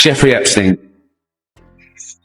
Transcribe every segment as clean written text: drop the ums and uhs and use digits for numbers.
Jeffrey Epstein.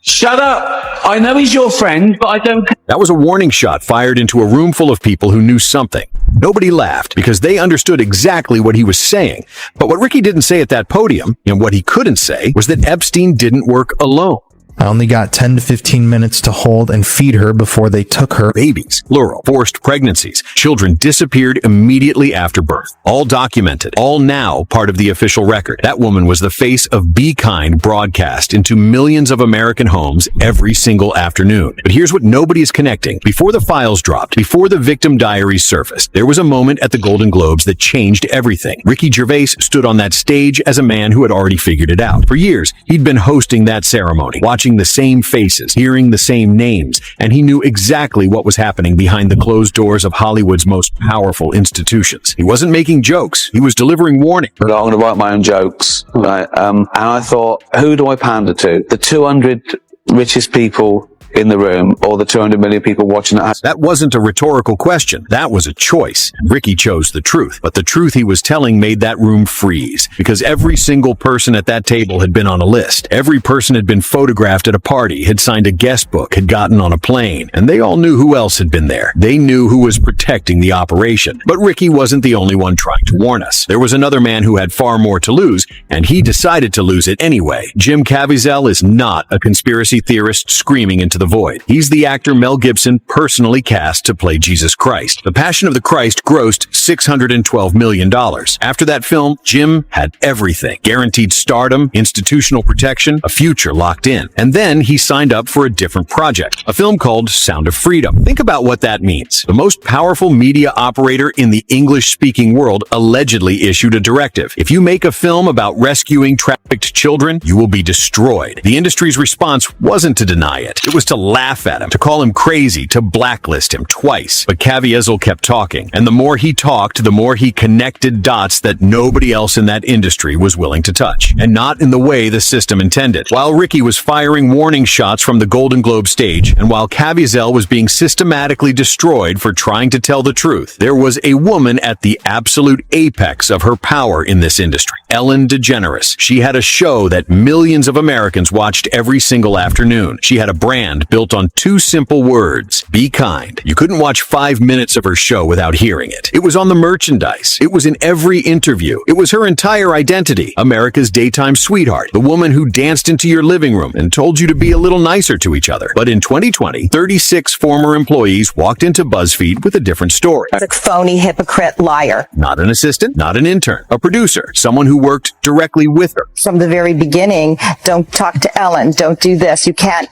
Shut up! I know he's your friend, but I don't... That was a warning shot fired into a room full of people who knew something. Nobody laughed because they understood exactly what he was saying. But what Ricky didn't say at that podium, and what he couldn't say, was that Epstein didn't work alone. I only got 10 to 15 minutes to hold and feed her before they took her. Babies, plural, forced pregnancies. Children disappeared immediately after birth. All documented. All now part of the official record. That woman was the face of Be Kind broadcast into millions of American homes every single afternoon. But here's what nobody is connecting. Before the files dropped, before the victim diaries surfaced, there was a moment at the Golden Globes that changed everything. Ricky Gervais stood on that stage as a man who had already figured it out. For years, he'd been hosting that ceremony, watching the same faces, hearing the same names, and he knew exactly what was happening behind the closed doors of Hollywood's most powerful institutions. He wasn't making jokes. He was delivering warning. I'm going to write my own jokes, right? And I thought, who do I pander to? The 200 richest people in the room, or the 200 million people watching it? That wasn't a rhetorical question. That was a choice. Ricky chose the truth, but the truth he was telling made that room freeze, because every single person at that table had been on a list. Every person had been photographed at a party, had signed a guest book, had gotten on a plane, and they all knew who else had been there. They knew who was protecting the operation. But Ricky wasn't the only one trying to warn us. There was another man who had far more to lose, and he decided to lose it anyway. Jim Caviezel is not a conspiracy theorist screaming into the void. He's the actor Mel Gibson personally cast to play Jesus Christ. The Passion of the Christ grossed $612 million. After that film, Jim had everything. Guaranteed stardom, institutional protection, a future locked in. And then he signed up for a different project, a film called Sound of Freedom. Think about what that means. The most powerful media operator in the English-speaking world allegedly issued a directive. If you make a film about rescuing trafficked children, you will be destroyed. The industry's response wasn't to deny it. It was to laugh at him, to call him crazy, to blacklist him twice. But Caviezel kept talking, and the more he talked, the more he connected dots that nobody else in that industry was willing to touch, and not in the way the system intended. While Ricky was firing warning shots from the Golden Globe stage, and while Caviezel was being systematically destroyed for trying to tell the truth, there was a woman at the absolute apex of her power in this industry, Ellen DeGeneres. She had a show that millions of Americans watched every single afternoon. She had a brand built on two simple words: be kind. You couldn't watch 5 minutes of her show without hearing it. It was on the merchandise. It was in every interview. It was her entire identity. America's daytime sweetheart. The woman who danced into your living room and told you to be a little nicer to each other. But in 2020, 36 former employees walked into BuzzFeed with a different story. A phony, hypocrite, liar. Not an assistant, not an intern, a producer, someone who worked directly with her. From the very beginning, don't talk to Ellen, don't do this. You can't,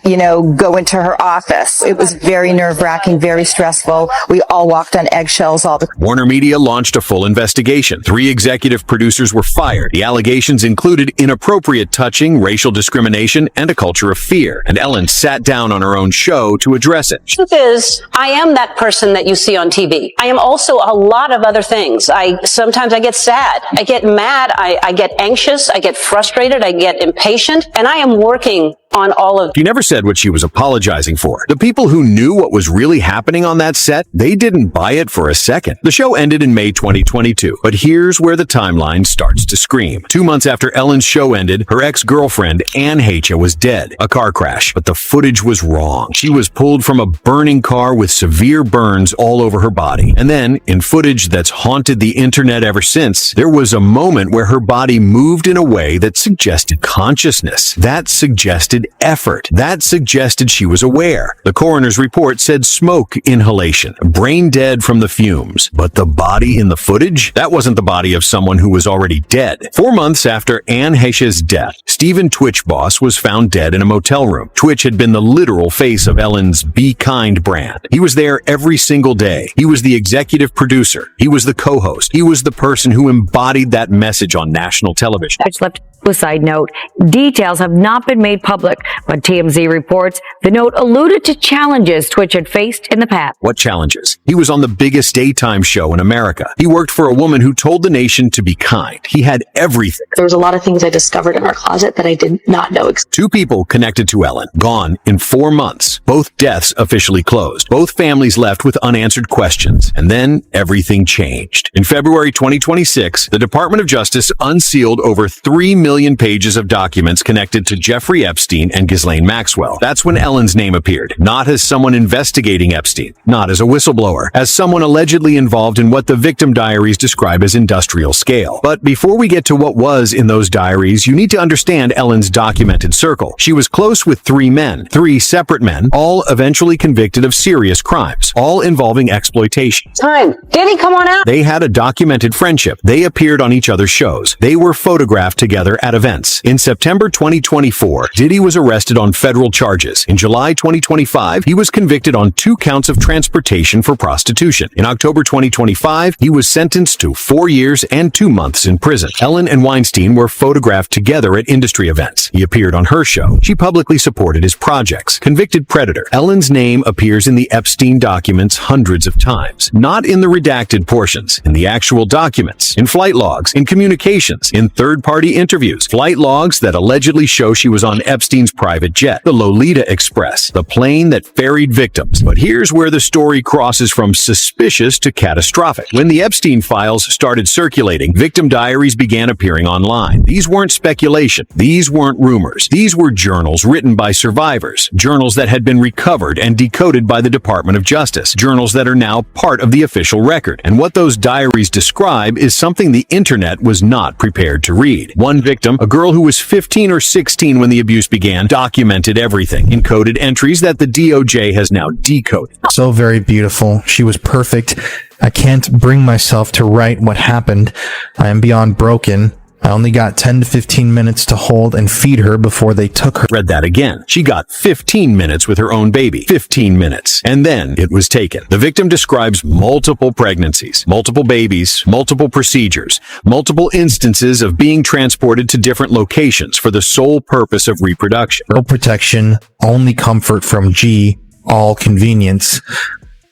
go into her office. It was very nerve-wracking, very stressful. We all walked on eggshells all the time. Warner Media launched a full investigation. 3 executive producers were fired. The allegations included inappropriate touching, racial discrimination, and a culture of fear. And Ellen sat down on her own show to address it. Truth is, I am that person that you see on TV. I am also a lot of other things. Sometimes I get sad. I get mad. I get anxious. I get frustrated. I get impatient. And I am working on all of... She never said what she was apologizing for. The people who knew what was really happening on that set, they didn't buy it for a second. The show ended in May 2022, but here's where the timeline starts to scream. 2 months after Ellen's show ended, her ex-girlfriend, Anne Heche, was dead. A car crash, but the footage was wrong. She was pulled from a burning car with severe burns all over her body. And then, in footage that's haunted the internet ever since, there was a moment where her body moved in a way that suggested consciousness. That suggested effort. That suggested she was aware. The coroner's report said smoke inhalation, brain dead from the fumes. But the body in the footage? That wasn't the body of someone who was already dead. 4 months after Anne Heche's death, Stephen Twitch Boss was found dead in a motel room. Twitch had been the literal face of Ellen's Be Kind brand. He was there every single day. He was the executive producer. He was the co-host. He was the person who embodied that message on national television. Twitch left a side note. Details have not been made public, but TMZ reports the note alluded to challenges Twitch had faced in the past. What challenges? He was on the biggest daytime show in America. He worked for a woman who told the nation to be kind. He had everything. There was a lot of things I discovered in our closet that I did not know. 2 people connected to Ellen, gone in 4 months. Both deaths officially closed. Both families left with unanswered questions. And then everything changed. In February 2026, the Department of Justice unsealed over $3 million million pages of documents connected to Jeffrey Epstein and Ghislaine Maxwell. That's when Ellen's name appeared, not as someone investigating Epstein, not as a whistleblower, as someone allegedly involved in what the victim diaries describe as industrial scale. But before we get to what was in those diaries, you need to understand Ellen's documented circle. She was close with 3 men, 3 separate men, all eventually convicted of serious crimes, all involving exploitation. Time. Diddy, come on out. They had a documented friendship. They appeared on each other's shows. They were photographed together at events. In September 2024, Diddy was arrested on federal charges. In July 2025, he was convicted on 2 counts of transportation for prostitution. In October 2025, he was sentenced to 4 years and 2 months in prison. Ellen and Weinstein were photographed together at industry events. He appeared on her show. She publicly supported his projects. Convicted predator. Ellen's name appears in the Epstein documents hundreds of times. Not in the redacted portions, in the actual documents, in flight logs, in communications, in third-party interviews, flight logs that allegedly show she was on Epstein's private jet, the Lolita Express, the plane that ferried victims. But here's where the story crosses from suspicious to catastrophic. When the Epstein files started circulating, victim diaries began appearing online. These weren't speculation. These weren't rumors. These were journals written by survivors, journals that had been recovered and decoded by the Department of Justice, journals that are now part of the official record. And what those diaries describe is something the internet was not prepared to read. One victim, a girl who was 15 or 16 when the abuse began, documented everything, encoded entries that the DOJ has now decoded. So very beautiful. She was perfect. I can't bring myself to write what happened. I am beyond broken. I only got 10 to 15 minutes to hold and feed her before they took her. Read that again. She got 15 minutes with her own baby. 15 minutes. And then it was taken. The victim describes multiple pregnancies, multiple babies, multiple procedures, multiple instances of being transported to different locations for the sole purpose of reproduction. No protection, only comfort from G, all convenience.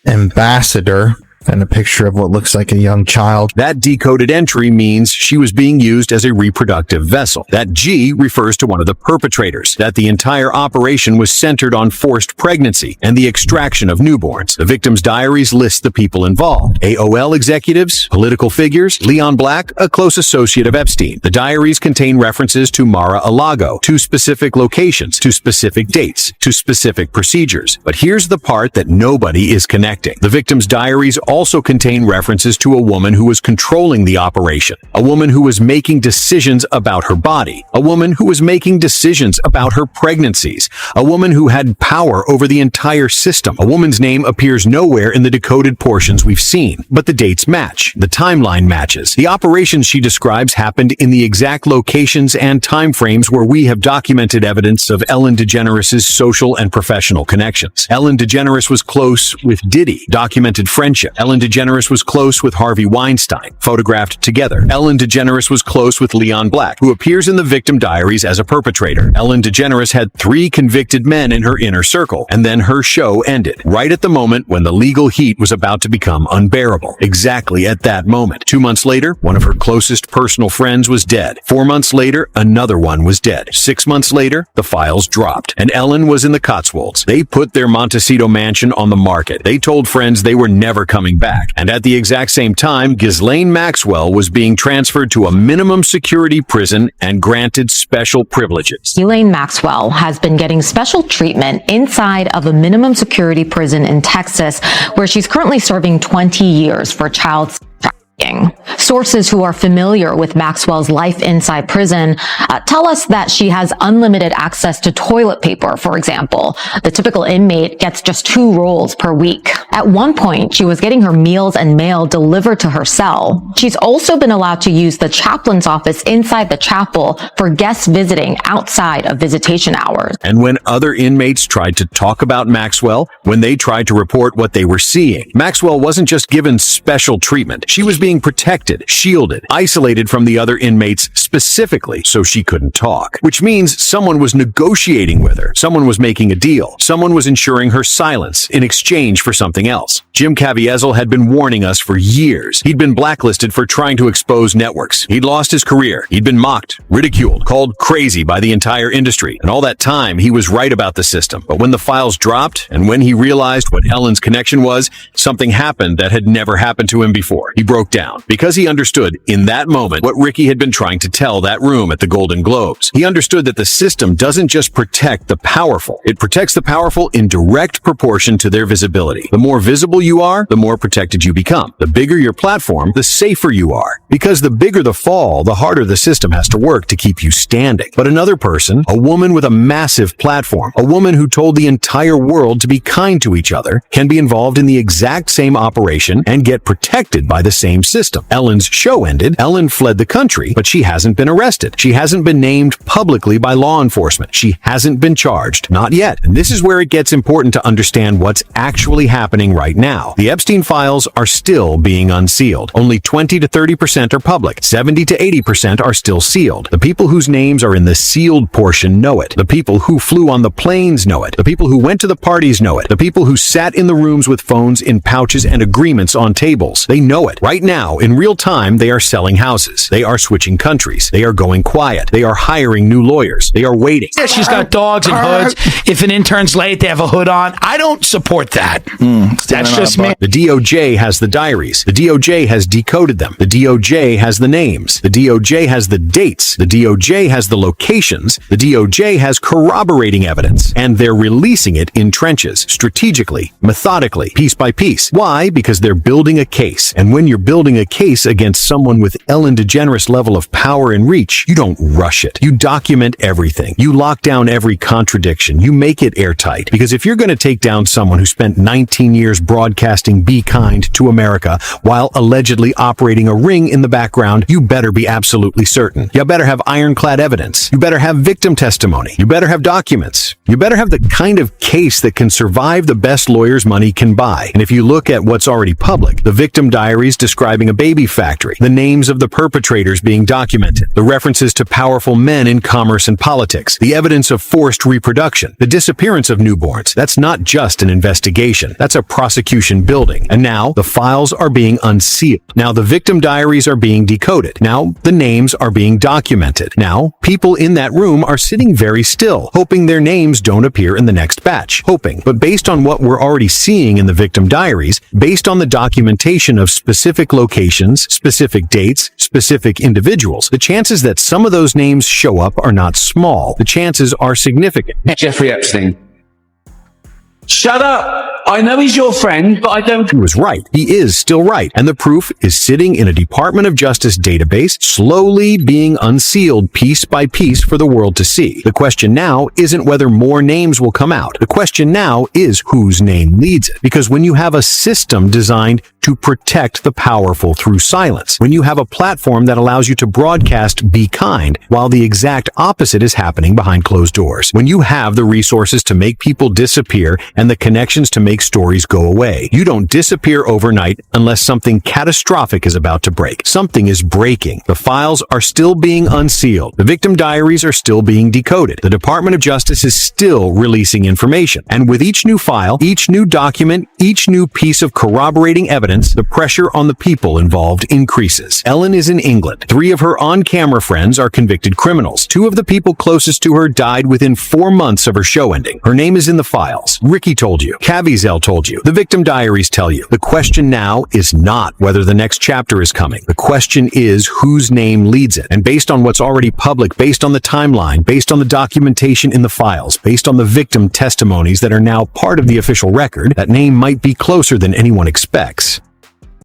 Ambassador. And a picture of what looks like a young child. That decoded entry means she was being used as a reproductive vessel. That G refers to one of the perpetrators. That the entire operation was centered on forced pregnancy and the extraction of newborns. The victim's diaries list the people involved. AOL executives, political figures, Leon Black, a close associate of Epstein. The diaries contain references to Mar-a-Lago, to specific locations, to specific dates, to specific procedures. But here's the part that nobody is connecting. The victim's diaries also contain references to a woman who was controlling the operation, a woman who was making decisions about her body, a woman who was making decisions about her pregnancies, a woman who had power over the entire system. A woman's name appears nowhere in the decoded portions we've seen, but the dates match, the timeline matches. The operations she describes happened in the exact locations and timeframes where we have documented evidence of Ellen DeGeneres' social and professional connections. Ellen DeGeneres was close with Diddy, documented friendship. Ellen DeGeneres was close with Harvey Weinstein, photographed together. Ellen DeGeneres was close with Leon Black, who appears in the victim diaries as a perpetrator. Ellen DeGeneres had 3 convicted men in her inner circle, and then her show ended, right at the moment when the legal heat was about to become unbearable. Exactly at that moment. 2 months later, one of her closest personal friends was dead. 4 months later, another one was dead. 6 months later, the files dropped, and Ellen was in the Cotswolds. They put their Montecito mansion on the market. They told friends they were never coming back. And at the exact same time, Ghislaine Maxwell was being transferred to a minimum security prison and granted special privileges. Ghislaine Maxwell has been getting special treatment inside of a minimum security prison in Texas, where she's currently serving 20 years for child trafficking. Sources who are familiar with Maxwell's life inside prison tell us that she has unlimited access to toilet paper, for example. The typical inmate gets just 2 rolls per week. At one point, she was getting her meals and mail delivered to her cell. She's also been allowed to use the chaplain's office inside the chapel for guests visiting outside of visitation hours. And when other inmates tried to talk about Maxwell, when they tried to report what they were seeing, Maxwell wasn't just given special treatment. She was being protected, shielded, isolated from the other inmates specifically so she couldn't talk. Which means someone was negotiating with her. Someone was making a deal. Someone was ensuring her silence in exchange for something else. Jim Caviezel had been warning us for years. He'd been blacklisted for trying to expose networks. He'd lost his career. He'd been mocked, ridiculed, called crazy by the entire industry. And all that time, he was right about the system. But when the files dropped, and when he realized what Ellen's connection was, something happened that had never happened to him before. He broke down. down because he understood in that moment what Ricky had been trying to tell that room at the Golden Globes. He understood that the system doesn't just protect the powerful. It protects the powerful in direct proportion to their visibility. The more visible you are, the more protected you become. The bigger your platform, the safer you are. Because the bigger the fall, the harder the system has to work to keep you standing. But another person, a woman with a massive platform, a woman who told the entire world to be kind to each other, can be involved in the exact same operation and get protected by the same system. Ellen's show ended. Ellen fled the country, but she hasn't been arrested. She hasn't been named publicly by law enforcement. She hasn't been charged. Not yet. And this is where it gets important to understand what's actually happening right now. The Epstein files are still being unsealed. Only 20 to 30% are public. 70 to 80% are still sealed. The people whose names are in the sealed portion know it. The people who flew on the planes know it. The people who went to the parties know it. The people who sat in the rooms with phones in pouches and agreements on tables. They know it. Right now, in real time, they are selling houses. They are switching countries. They are going quiet. They are hiring new lawyers. They are waiting. Yeah, she's got dogs and hoods. If an intern's late, they have a hood on. I don't support that. That's just me. The DOJ has the diaries. The DOJ has decoded them. The DOJ has the names. The DOJ has the dates. The DOJ has the locations. The DOJ has corroborating evidence. And they're releasing it in trenches, strategically, methodically, piece by piece. Why? Because they're building a case. And when you're building a case against someone with Ellen DeGeneres' level of power and reach, you don't rush it. You document everything. You lock down every contradiction. You make it airtight. Because if you're going to take down someone who spent 19 years broadcasting Be Kind to America while allegedly operating a ring in the background, you better be absolutely certain. You better have ironclad evidence. You better have victim testimony. You better have documents. You better have the kind of case that can survive the best lawyers money can buy. And if you look at what's already public, the victim diaries describing a baby factory, the names of the perpetrators being documented, the references to powerful men in commerce and politics, the evidence of forced reproduction, the disappearance of newborns, that's not just an investigation. That's a prosecution building. And now the files are being unsealed. Now the victim diaries are being decoded. Now the names are being documented. Now people in that room are sitting very still, hoping their names don't appear in the next batch. Hoping. But based on what we're already seeing in the victim diaries, based on the documentation of specific locations, specific dates, specific individuals, the chances that some of those names show up are not small. The chances are significant. Jeffrey Epstein. Shut up! I know he's your friend, but I don't... He was right. He is still right. And the proof is sitting in a Department of Justice database, slowly being unsealed piece by piece for the world to see. The question now isn't whether more names will come out. The question now is whose name leads it. Because when you have a system designed to protect the powerful through silence, when you have a platform that allows you to broadcast Be Kind while the exact opposite is happening behind closed doors, when you have the resources to make people disappear and the connections to make stories go away. You don't disappear overnight unless something catastrophic is about to break. Something is breaking. The files are still being unsealed. The victim diaries are still being decoded. The Department of Justice is still releasing information. And with each new file, each new document, each new piece of corroborating evidence, the pressure on the people involved increases. Ellen is in England. 3 of her on-camera friends are convicted criminals. 2 of the people closest to her died within 4 months of her show ending. Her name is in the files. Ricky told you. Caviezel told you. The victim diaries tell you. The question now is not whether the next chapter is coming. The question is whose name leads it. And based on what's already public, based on the timeline, based on the documentation in the files, based on the victim testimonies that are now part of the official record, that name might be closer than anyone expects.